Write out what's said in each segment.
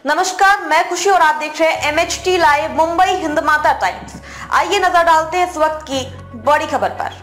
नमस्कार, मैं खुशी और आप देख रहे हैं MHT live Mumbai Hindmata times. आइए नजर डालते हैं इस वक्त की बड़ी खबर पर।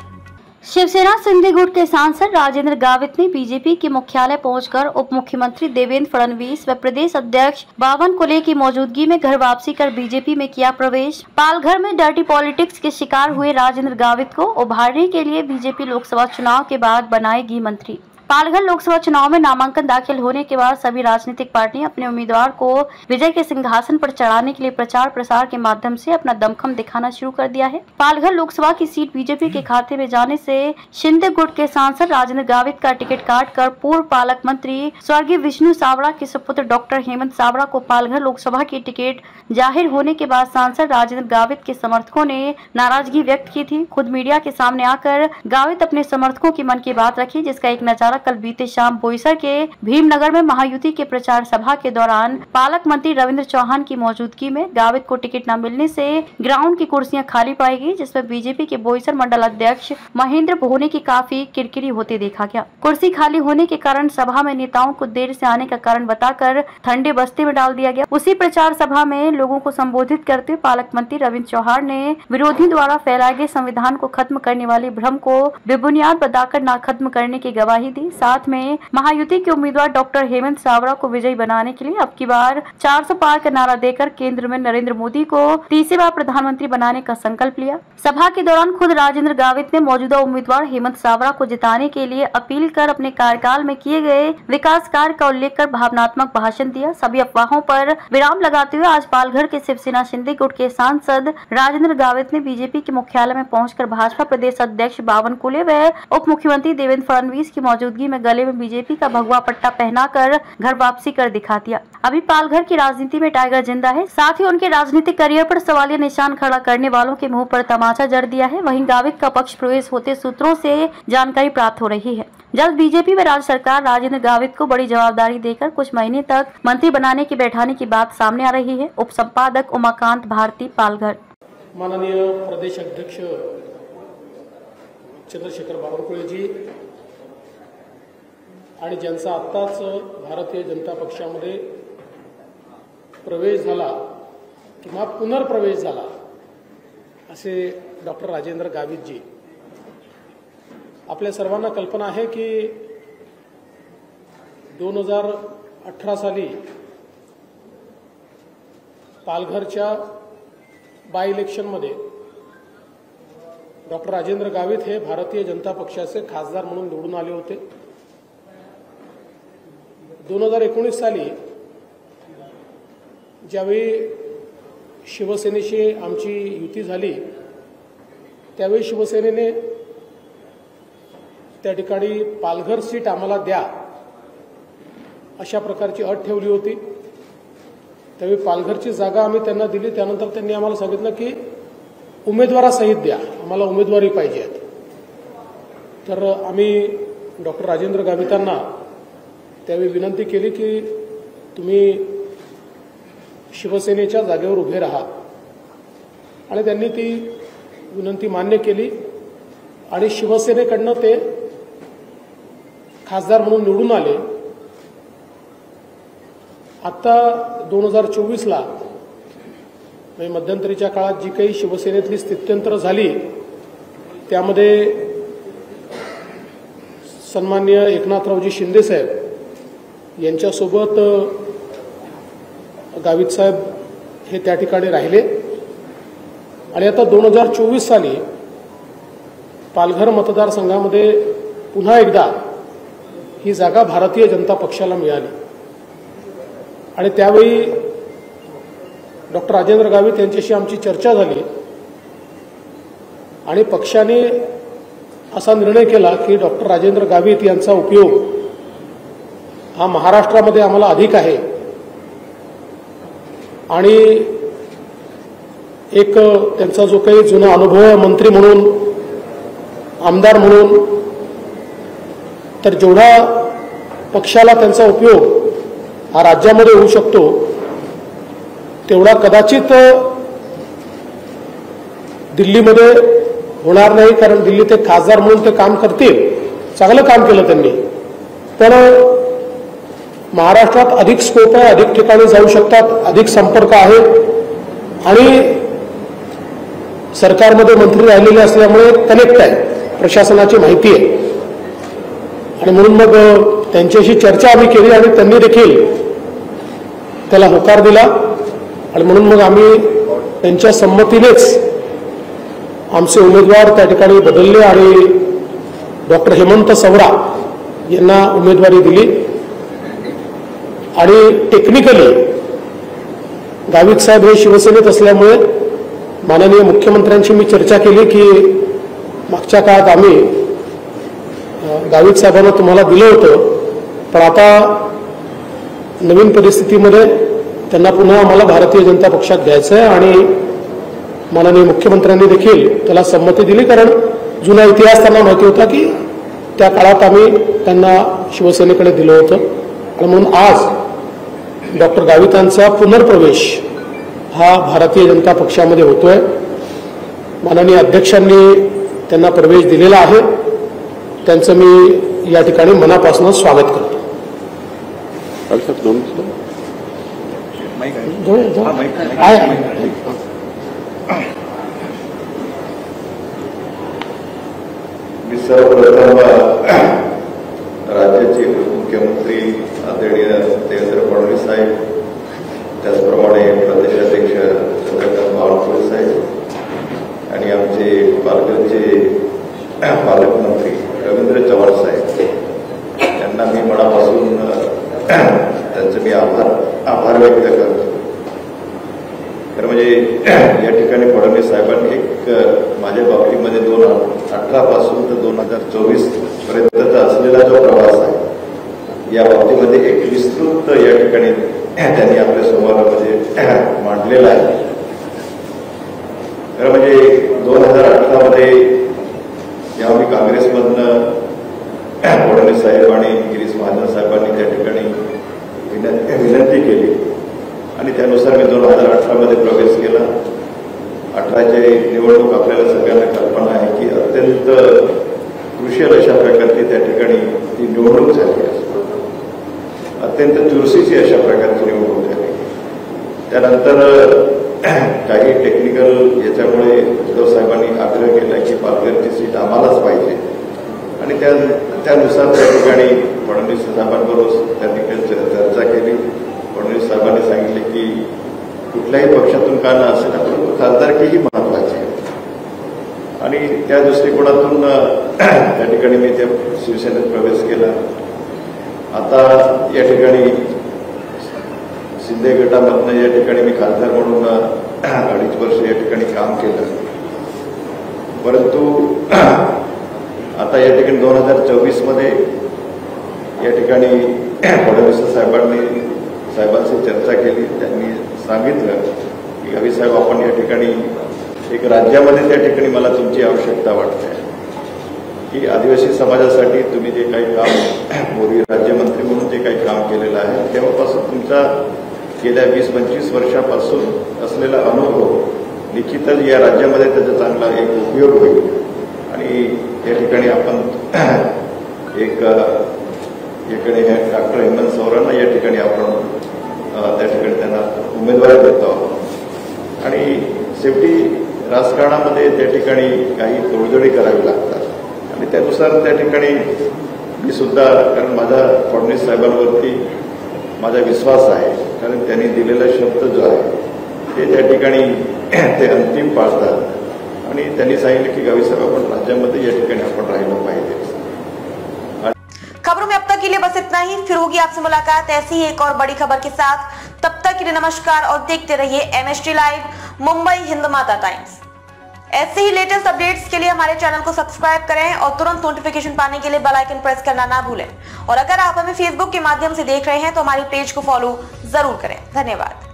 शिवसेना सिंधी गुट के सांसद राजेंद्र गावित ने बीजेपी के मुख्यालय पहुंचकर उप मुख्यमंत्री देवेंद्र फडणवीस व प्रदेश अध्यक्ष बावन कुले की मौजूदगी में घर वापसी कर बीजेपी में किया प्रवेश। पालघर में डर्टी पॉलिटिक्स के शिकार हुए राजेंद्र गावित को उभारने के लिए बीजेपी लोकसभा चुनाव के बाद बनाएगी मंत्री। पालघर लोकसभा चुनाव में नामांकन दाखिल होने के बाद सभी राजनीतिक पार्टियां अपने उम्मीदवार को विजय के सिंहासन पर चढ़ाने के लिए प्रचार प्रसार के माध्यम से अपना दमखम दिखाना शुरू कर दिया है। पालघर लोकसभा की सीट बीजेपी के खाते में जाने से शिंदे गुट के सांसद राजेंद्र गावित का टिकट काटकर पूर्व पालक मंत्री स्वर्गीय विष्णु सावड़ा के सुपुत्र डॉक्टर हेमंत सावड़ा को पालघर लोकसभा की टिकट जाहिर होने के बाद सांसद राजेंद्र गावित के समर्थकों ने नाराजगी व्यक्त की थी। खुद मीडिया के सामने आकर गावित अपने समर्थकों की मन की बात रखी, जिसका एक नजारा कल बीते शाम बोईसर के भीमनगर में महायुति के प्रचार सभा के दौरान पालक मंत्री रविंद्र चौहान की मौजूदगी में गावित को टिकट न मिलने से ग्राउंड की कुर्सियां खाली पाई गई, जिसमें बीजेपी के बोईसर मंडल अध्यक्ष महेंद्र भोने की काफी किरकिरी होते देखा गया। कुर्सी खाली होने के कारण सभा में नेताओं को देर से आने का कारण बताकर ठंडे बस्ते में डाल दिया गया। उसी प्रचार सभा में लोगों को संबोधित करते हुए पालक मंत्री रविंद्र चौहान ने विरोधियों द्वारा फैलाए गए संविधान को खत्म करने वाली भ्रम को बेबुनियाद बताकर न खत्म करने की गवाही दी। साथ में महायुति के उम्मीदवार डॉक्टर हेमंत सावड़ा को विजयी बनाने के लिए अब की बार 400 पार का नारा देकर केंद्र में नरेंद्र मोदी को तीसरी बार प्रधानमंत्री बनाने का संकल्प लिया। सभा के दौरान खुद राजेंद्र गावित ने मौजूदा उम्मीदवार हेमंत सावड़ा को जिताने के लिए अपील कर अपने कार्यकाल में किए गए विकास कार्य का उल्लेख कर भावनात्मक भाषण दिया। सभी अफवाहों पर विराम लगाते हुए आज पालघर के शिवसेना सिंधी गुट के सांसद राजेंद्र गावित ने बीजेपी के मुख्यालय में पहुंचकर भाजपा प्रदेश अध्यक्ष बावन कुले व उप मुख्यमंत्री देवेंद्र फडणवीस की मौजूदगी में गले में बीजेपी का भगवा पट्टा पहनाकर घर वापसी कर दिखा दिया। अभी पालघर की राजनीति में टाइगर जिंदा है, साथ ही उनके राजनीतिक करियर पर सवालिया निशान खड़ा करने वालों के मुंह पर तमाचा जड़ दिया है। वहीं गावित का पक्ष प्रवेश होते सूत्रों से जानकारी प्राप्त हो रही है। जल्द बीजेपी व राज्य सरकार राजेंद्र गावित को बड़ी जवाबदारी देकर कुछ महीने तक मंत्री बनाने की बैठाने की बात सामने आ रही है। उप संपादक उमाकांत भारती, पालघर। माननीय प्रदेश अध्यक्ष चंद्रशेखर बावनकुळे जी आणि ज्यांचा आत्ताच भारतीय जनता पक्षामध्ये प्रवेश झाला किंवा पुनर्प्रवेश झाला असे डॉक्टर राजेंद्र गावित जी, आपल्या सर्वांना कल्पना आहे की 2018 साली पालघरच्या बाय इलेक्शनमध्ये डॉक्टर राजेंद्र गावित हे भारतीय जनता पक्षाचे खासदार म्हणून निवडून आले होते। 2019 साली ज्यावेळी शिवसेनेशी आमची युती झाली त्यावेळी शिवसेनेने त्या ठिकाणी पालघर सीट आम्हाला द्या अशा प्रकारची अट ठेवली होती। त्यावेळी पालघरची जागा आम्ही त्यांना दिली। त्यानंतर त्यांनी आम्हाला सांगितलं की उमेदवारासहित द्या, आम्हाला उमेदवारी पाहिजे। तर आम्ही डॉक्टर राजेंद्र गावितांना त्यावेळी विनंती केली की तुम्ही शिवसेनेच्या जागेवर उभे राहा, आणि त्यांनी ती विनंती मान्य केली आणि शिवसेनेकडनं ते खासदार म्हणून निवडून आले। आता 2024 ला म्हणजे मध्यंतरीच्या काळात जी काही शिवसेनेतली स्थित्यंतर झाली त्यामध्ये सन्माननीय एकनाथरावजी शिंदे साहेब यांच्यासोबत गावित साहेब हे त्या ठिकाणी राहिले, आणि आता 2024 साली पालघर मतदारसंघामध्ये पुन्हा एकदा ही जागा भारतीय जनता पक्षाला मिळाली। आणि त्यावेळी डॉक्टर राजेंद्र गावित यांच्याशी आमची चर्चा झाली आणि पक्षाने असा निर्णय केला की डॉक्टर राजेंद्र गावित यांचा उपयोग हा महाराष्ट्रामध्ये आम्हाला अधिक आहे, आणि एक त्यांचा जो काही जुना अनुभव आहे मंत्री म्हणून, आमदार म्हणून, तर जेवढा पक्षाला त्यांचा उपयोग हा राज्यामध्ये होऊ शकतो तेवढा कदाचित दिल्लीमध्ये होणार नाही, कारण दिल्ली ते खासदार म्हणून ते काम करतील, चांगलं काम केलं त्यांनी। पण महाराष्ट्रात अधिक स्कोप आहे, अधिक ठिकाणी जाऊ शकतात, अधिक संपर्क आहे आणि सरकारमध्ये मंत्री राहिलेले असल्यामुळे कनेक्ट आहे, प्रशासनाची माहिती आहे आणि म्हणून मग त्यांच्याशी चर्चा आम्ही केली आणि त्यांनी देखील त्याला होकार दिला आणि म्हणून मग आम्ही त्यांच्या संमतीनेच आमचे उमेदवार त्या ठिकाणी बदलले आणि डॉक्टर हेमंत सवरा यांना उमेदवारी दिली आणि टेक्निकली गावित साहेब हे शिवसेनेत असल्यामुळे माननीय मुख्यमंत्र्यांशी मी चर्चा केली की मागच्या काळात आम्ही गावित साहेबांना तुम्हाला दिलं होतं, पण आता नवीन परिस्थितीमध्ये त्यांना पुन्हा आम्हाला भारतीय जनता पक्षात घ्यायचं आहे आणि माननीय मुख्यमंत्र्यांनी देखील त्याला संमती दिली, कारण जुना इतिहास त्यांना माहिती होता की त्या काळात आम्ही त्यांना शिवसेनेकडे दिलं होतं आणि म्हणून आज डॉक्टर गावितांचा पुनर्प्रवेश हा भारतीय जनता पक्षामध्ये होतोय. माननीय अध्यक्षांनी त्यांना प्रवेश दिलेला आहे, त्यांचं मी या ठिकाणी मनापासून स्वागत करतो. मी सर्वप्रथम राज्याचे मुख्यमंत्री आदरणीय देवेंद्र फडणवीस साहेब, त्याचप्रमाणे प्रदेशाध्यक्ष चंद्रकांत बावनकुळे साहेब आणि आमचे पालघरचे पालकमंत्री रवींद्र चव्हाण साहेब यांना मी मनापासून त्यांचे मी आभार व्यक्त करतो. तर म्हणजे या ठिकाणी फडणवीस साहेबांनी एक माझ्या बाबतीमध्ये 2018 पासून तर 2024 पर्यंतचा असलेला जो प्रवास आहे या बाबतीमध्ये एक विस्तृत या ठिकाणी त्यांनी आपल्या समोरामध्ये मांडलेला आहे. तर म्हणजे 2018 जेव्हा मी काँग्रेसमधनं फडणवीस साहेब आणि गिरीश महाजन साहेबांनी त्या ठिकाणी विनंती केली आणि त्यानुसार मी 2018 प्रवेश केला. 18ची निवडणूक आपल्याला सगळ्यांना कल्पना आहे की अत्यंत क्रुशियल अशा प्रकारची त्या ठिकाणी ती निवडणूक झाली, अत्यंत चुरशीची अशा प्रकारची निवडणूक झाली. त्यानंतर काही टेक्निकल याच्यामुळे उद्धव साहेबांनी आग्रह केला की पालघरची सीट आम्हालाच पाहिजे आणि त्यानुसार त्या ठिकाणी फडणवीस साहेबांबरोबर त्यांनी चर्चा केली. फडणवीस साहेबांनी सांगितले की कुठल्याही पक्षातून का न असेल परंतु खासदारकीही महत्वाची आहे आणि त्या दृष्टिकोनातून त्या ठिकाणी मी त्या शिवसेनेत प्रवेश केला. आता या ठिकाणी शिंदे गटामधनं या ठिकाणी मी खासदार म्हणून 2.5 वर्ष या ठिकाणी काम केलं, परंतु आता या ठिकाणी 2024 या ठिकाणी फडणवीस साहेबांशी चर्चा केली. त्यांनी सांगितलं की गावित साहेब आपण या ठिकाणी एक राज्यामध्ये त्या ठिकाणी मला तुमची आवश्यकता वाटते की आदिवासी समाजासाठी तुम्ही जे काही काम पूर्वी राज्यमंत्री म्हणून जे काही काम केलेलं आहे तेव्हापासून तुमचा गेल्या 20-25 वर्षापासून असलेला अनुभव निश्चितच या राज्यामध्ये त्याचा चांगला एक उपयोग होईल आणि या ठिकाणी आपण एक इकडे डॉक्टर हेमंत सवरांना या ठिकाणी आपण त्या ठिकाणी त्यांना उमेदवारी देतो आणि शेवटी राजकारणामध्ये त्या ठिकाणी काही तोडजोडी करावी लागतात आणि त्यानुसार त्या ठिकाणी मी सुद्धा, कारण माझा फडणवीस साहेबांवरती माझा विश्वास आहे, कारण त्यांनी दिलेला शब्द जो आहे ते त्या ठिकाणी ते अंतिम पाळतात आणि त्यांनी सांगितलं की गावित साहेब आपण राज्यामध्ये या ठिकाणी आपण राहिलं पाहिजे. खबरों में अब तक के लिए बस इतना ही, फिर होगी आपसे मुलाकात ऐसी ही एक और बड़ी खबर के साथ. तब तक के लिए नमस्कार और देखते रहिए MST लाइव मुंबई हिंद माता टाइम्स. ऐसे ही लेटेस्ट अपडेट्स के लिए हमारे चैनल को सब्सक्राइब करें और तुरंत नोटिफिकेशन पाने के लिए बेल आइकन प्रेस करना ना भूलें. और अगर आप हमें फेसबुक के माध्यम से देख रहे हैं तो हमारी पेज को फॉलो जरूर करें. धन्यवाद.